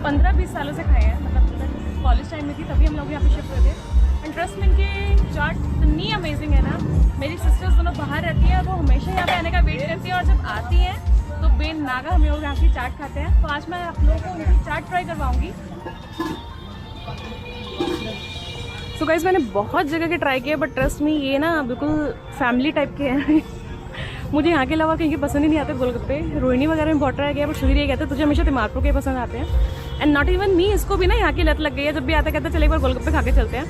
15-20 सालों से खाए हैं, मतलब कॉलेज टाइम में थी तभी हम लोग यहाँ पे शिफ्ट हुए थे। एंड ट्रस्ट में इनकी चाट इतनी अमेजिंग है ना। मेरी सिस्टर्स दोनों बाहर रहती हैं, वो हमेशा यहाँ पे आने का वेट करती हैं और जब आती हैं तो बेन नागा हम लोग यहाँ की चाट खाते हैं। तो आज मैं आप लोगों को उनकी चाट ट्राई करवाऊँगी। सो गाइस मैंने बहुत जगह के ट्राई किए बट ट्रस्ट में ये ना बिल्कुल फैमिली टाइप के हैं। मुझे यहाँ के अलावा कहीं के पसंद ही नहीं आते गोलगप्पे। रोहिणी वगैरह में बहुत ट्राई किया बट सुधीर ये कहते हैं तुझे हमेशा तिमारपुर के पसंद आते हैं। एंड नॉट इवन मी, इसको भी ना यहाँ की लत लग गई है। जब भी आता कहते चले एक बार गोलगप्पे खा के चलते हैं।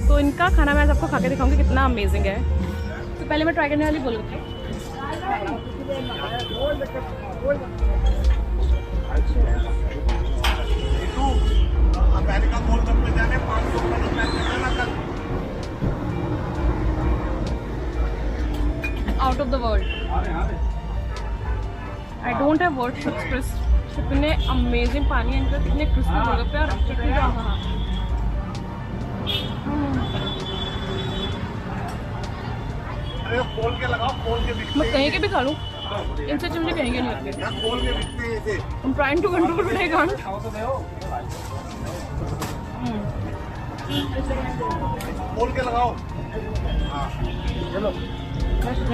तो इनका खाना मैं सबको खा के दिखाऊंगी कितना अमेजिंग है। तो पहले मैं ट्राई करने वाली golgappe. Out of the world, I don't have words to express. कितने अमेजिंग पानी है इनका, कितने क्रिस्पी गोलगप्पे और चटनी का। खोल के लगाओ, खोल के मैं कहीं के भी खा लूँ, इनसे मुझे कहीं के नहीं लगते। खोल के बिकते हैं इसे। I'm trying to control my gun. खोल के लगाओ। हाँ चलो,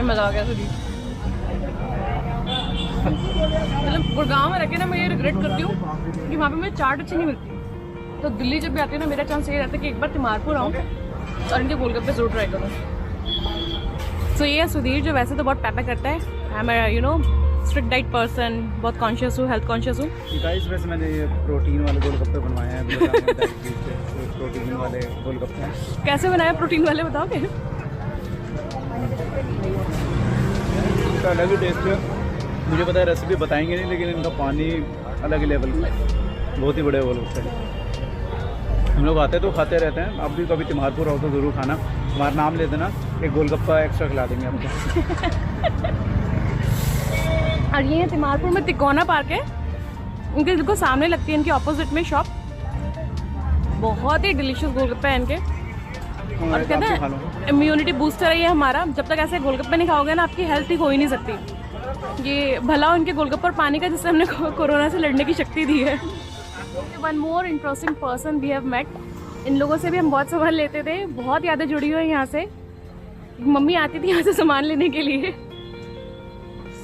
मजा आ गया सुधी। मतलब गुड़गांव में रह के ना मैं ये रिग्रेट करती हूँ कि वहाँ पे मुझे चाट अच्छी नहीं मिलती। तो दिल्ली जब भी आती है ना मेरा चांस ये रहता है कि एक बार तिमारपुर आऊँ और इनके गोलगप्पे जरूर ट्राई करूँ। सो ये है सुधीर जो वैसे तो बहुत पैपा करता है। I am you know strict diet person, बहुत कॉन्शियस हूँ, हेल्थ कॉन्शियस हूँ। गाइस वैसे मैंने ये प्रोटीन वाले गोलगप्पे बनवाए हैं। प्रोटीन वाले गोलगप्पे कैसे बनाया प्रोटीन वाले बताओगे? इनका अलग ही टेस्ट है, मुझे पता है रेसिपी बताएंगे नहीं, लेकिन इनका पानी अलग ही लेवल का है। बहुत ही बड़े गोलगप्पे हम लोग आते तो खाते रहते हैं। आप भी कभी तिमारपुर आओ तो ज़रूर खाना, हमारा नाम ले देना, एक गोलगप्पा एक्स्ट्रा खिला देंगे आपको। और ये तिमारपुर में तिकोना पार्क है, उनके बिल्कुल सामने लगती है इनके ऑपोजिट में शॉप। बहुत ही डिलीशियस गोलगप्पे हैं इनके। और कहते हैं इम्यूनिटी बूस्टर है ये हमारा। जब तक ऐसे गोलगप्पे नहीं खाओगे ना आपकी हेल्थ ठीक हो ही नहीं सकती। ये भला हो इनके गोलगप्पे और पानी का जिससे हमने कोरोना से लड़ने की शक्ति दी है। One more interesting person we have met. इन लोगों से भी हम बहुत सामान लेते थे, बहुत यादें जुड़ी हुई हैं यहाँ से। मम्मी आती थी यहाँ से सामान लेने के लिए।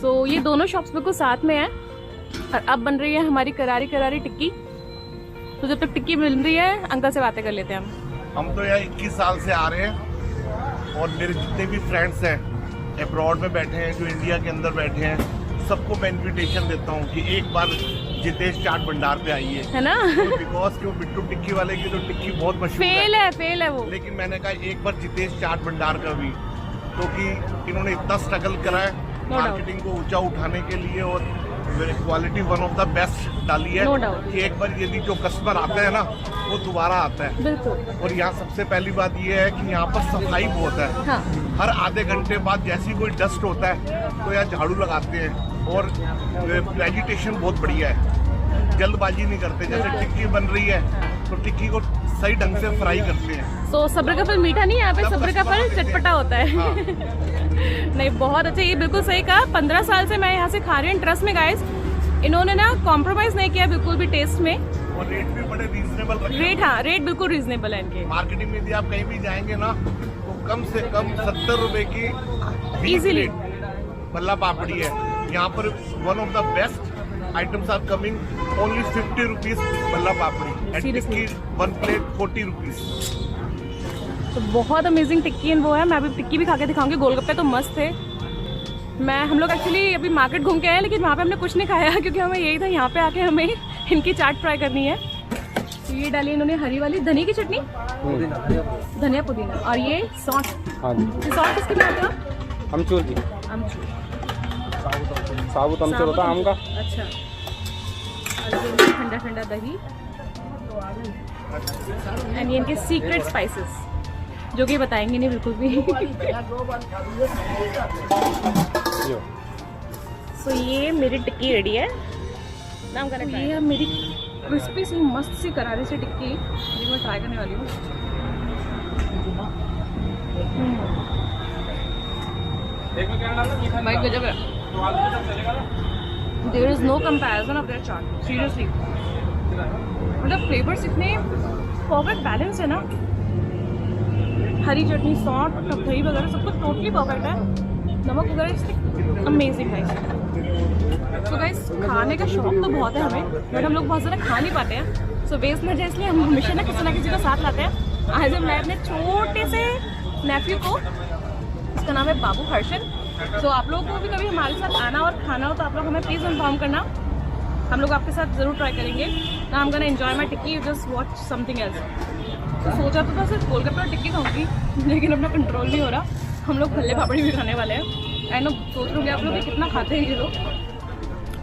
सो ये दोनों शॉप्स बिल्कुल साथ में हैं। और अब बन रही है हमारी करारी करारी टिक्की। तो जब तक टिक्की मिल रही है अंकल से बातें कर लेते हैं हम तो यहाँ 21 साल से आ रहे हैं और मेरे जितने भी फ्रेंड्स हैं अब्रॉड में बैठे हैं, जो इंडिया के अंदर बैठे हैं, सबको मैं इन्विटेशन देता हूँ कि एक बार जितेश चाट भंडार पे आइए, है ना। बिकॉज क्यों बिट्टू टिक्की वाले की तो टिक्की बहुत मशहूर फेल है वो। लेकिन मैंने कहा एक बार जितेश चाट भंडार का भी, क्योंकि इन्होंने इतना स्ट्रगल करा है मार्केटिंग को ऊंचा उठाने के लिए और quality one of the best डाली है कि एक बार यदि जो कस्टमर आता है ना वो दोबारा आता है। बिल्कुल। और यहाँ सबसे पहली बात ये है कि यहाँ पर सफाई बहुत है। हाँ। हर आधे घंटे बाद जैसी कोई डस्ट होता है तो यहाँ झाड़ू लगाते हैं और वेजिटेशन बहुत बढ़िया है, जल्दबाजी नहीं करते। जैसे टिक्की बन रही है तो टिक्की को सही ढंग से फ्राई करते हैं। तो सब्र का फल मीठा नहीं है, यहाँ पे सब्र का फल चटपटा होता है। हाँ। नहीं बहुत अच्छा, ये बिल्कुल सही कहा। 15 साल से मैं यहाँ से खा रही हूँ। ट्रस्ट में गाइस इन्होंने ना कॉम्प्रोमाइज नहीं किया बिल्कुल भी टेस्ट में। और रेट भी बड़े रीजनेबल रखे। रेट, हाँ रेट बिल्कुल रीजनेबल है इनके। मार्केटिंग में यदि आप कहीं भी जाएंगे ना तो कम से कम 70 रुपए की इजीली भल्ला पापड़ी है। यहाँ पर one of the best items are coming, only 50 rupees bhalla papdi and tikki 1 plate 40 rupees. तो बहुत अमेजिंग टिक्की वो है। मैं अभी टिक्की भी खा के दिखाऊंगी। गोलगप्पे तो मस्त थे। हम लोग एक्चुअली अभी मार्केट घूम के आए लेकिन वहाँ पे हमने कुछ नहीं खाया क्योंकि हमें यही था यहाँ पे आके हमें इनकी चाट ट्राई करनी है। तो ये डाली इन्होंने हरी वाली धनिया की चटनी, धनिया पुदीना, और ये सॉस। सॉस किसकी बनाते हो? अमचूर की। अमचूर, साबुत अमचूर होता है आम का। अच्छा। और ये ठंडा ठंडा दही एंड ये इनके सीक्रेट स्पाइसेस जो कि बताएंगे नहीं बिल्कुल भी। सो ये मेरी टिक्की रेडी है। नाम करना ये है मेरी क्रिस्पी सी मस्त सी करारी सी टिक्की जो मैं ट्राई करने वाली हूँ। भाई गजब है। There is no comparison of their chaat, seriously. मतलब फ्लेवर्स इतने परफेक्ट बैलेंस है ना, हरी चटनी, सॉल्ट, दही वगैरह सब कुछ टोटली परफेक्ट है। नमक वगैरह इससे अमेजिंग है। तो गाइस खाने का शौक तो बहुत है हमें, बट हम लोग बहुत ज़्यादा खा नहीं पाते हैं। सो वेस्ट न जाए इसलिए हम हमेशा ना किसी को साथ लाते हैं। आज हम लाए अपने छोटे से नेफ्यू को, उसका नाम है बाबू हर्षन। सो आप लोगों को भी कभी हमारे साथ आना और खाना हो तो आप लोग हमें प्लीज़ इन्फॉर्म करना, हम लोग आपके साथ ज़रूर ट्राई करेंगे। ना हम gonna enjoy my tikki, you just watch something else. तो सोचा तो था सिर्फ गोलगप्पे और टिक्की खाऊंगी, लेकिन अपना कंट्रोल नहीं हो रहा। हम लोग भल्ले पापड़ी भी खाने वाले हैं। आई नो सोच रहे आप लोग भी कितना खाते हैं ये लोग।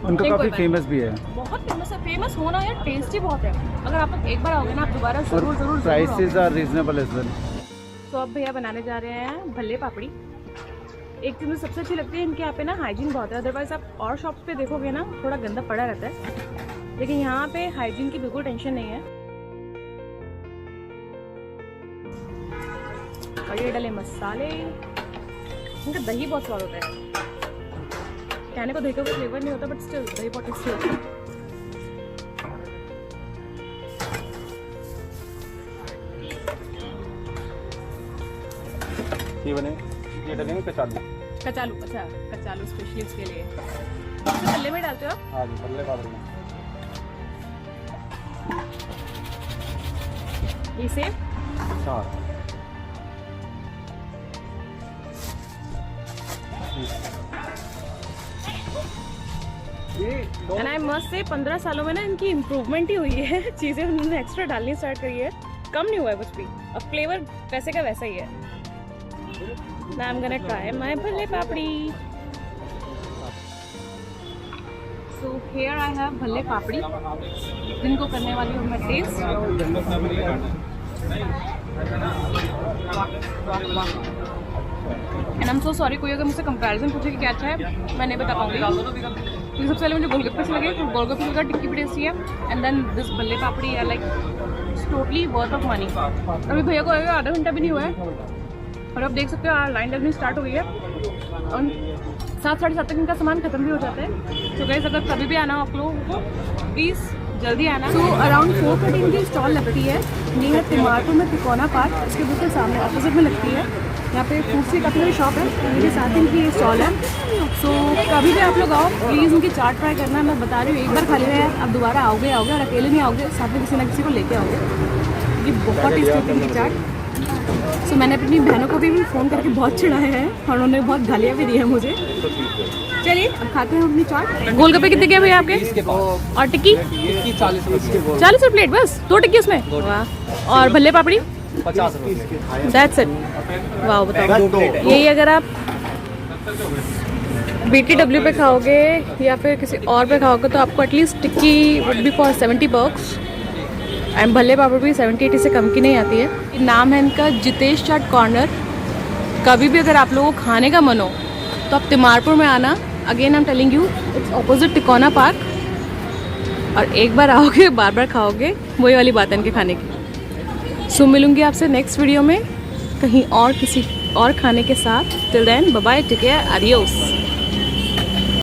उनका काफ़ी फेमस भी है, बहुत फेमस है। फेमस होना यार, टेस्टी बहुत है। अगर आप लोग एक बार आओगे ना, आप दोबारा जरूर prices are reasonable as well. तो अब भैया बनाने जा रहे हैं भल्ले पापड़ी। एक चीज़ मुझे सबसे अच्छी लगती है इनके यहाँ पे ना, हाइजीन बहुत है। अदरवाइज आप और शॉप्स पे देखोगे ना, थोड़ा गंदा पड़ा रहता है, लेकिन यहाँ पे हाइजीन की बिल्कुल टेंशन नहीं है। और ये डले मसाले, इनका दही बहुत स्वाद होता है। कहने को दही का कोई फ्लेवर नहीं होता, बट स्टिल दही बहुत टेस्टी होता है। ये बने, ये डलेंगे कचालू। कचालू, अच्छा कचालू स्पेशली इसके लिए। तो पल्ले में डालते हो आप? हाँ जी, पल्ले पापड़ी में। ये सेब, चार। एंड आई मस्ट से 15 सालों में ना इनकी इम्प्रूवमेंट ही हुई है। चीज़ें उन्होंने एक्स्ट्रा डालनी स्टार्ट करी है, कम नहीं हुआ है कुछ भी। अब फ्लेवर वैसे का वैसा ही है। Now I'm gonna try my bhalle papdi. So here I have भल्ले पापड़ी, जिनको करने वाली हूँ मैं test. And I am so sorry, कोई अगर मुझसे कंपैरिजन पूछे कि क्या अच्छा है, मैं नहीं बता पाऊंगी। क्योंकि सबसे पहले मुझे गोलगप्पे से लगे, तो गोलगप्पे का टिक्की भी टेस्टी है। एंड देन दिस भल्ले पापड़ी है like totally worth of money. अभी भैया को आधा घंटा भी नहीं हुआ है और अब देख सकते हो लाइन लगनी स्टार्ट हो गई है और 7 साढ़े 7 तक इनका सामान खत्म भी हो जाता है। तो गाइस अगर कभी भी आना हो आप लोगों को, प्लीज़ जल्दी आना। तो अराउंड 4:30 इनकी स्टॉल लगती है नियर तिमारपुर में, तिकोना पार्क, उसके बिल्कुल सामने ऑपोजिट में लगती है। यहाँ पे फूड की काफ़ी सारी शॉप है, मेरे साथ इनकी ये स्टॉल है। सो कभी भी आप लोग आओ, प्लीज़ उनकी चाट ट्राई करना। मैं बता रही हूँ, एक बार खा लिया है, आप दोबारा आओगे और अकेले नहीं आओगे, साथ में किसी ना किसी को लेके आओगे। ये बहुत टेस्टी होती है इनकी चाट। सो मैंने अपनी बहनों को भी फ़ोन करके बहुत चिढ़ाया है और उन्होंने बहुत गालियाँ भी दी है मुझे। चलिए अब खाते हैं अपनी चाट। गोलगप्पे कितने के भैया आपके? और टिक्की 40 रुपये प्लेट, बस 2 टिक्की उसमें। वाह। और भल्ले पापड़ी 50 रुपये। That's it. वाह, बताओ यही अगर आप BTW पे खाओगे या फिर किसी और पे खाओगे तो आपको at least tikki would be for 70 bucks। And भल्ले पापड़ भी 70-80 से कम की नहीं आती है। नाम है इनका जितेश चाट कॉर्नर। कभी भी अगर आप लोगों को खाने का मन हो तो आप तिमारपुर में आना। Again I am telling you, it's opposite Tikona park. और एक बार आओगे बार बार खाओगे, वही वाली बात है इनके खाने की। सो मिलूंगी आपसे नेक्स्ट वीडियो में कहीं और किसी और खाने के साथ। Till then bye bye, take care, adios.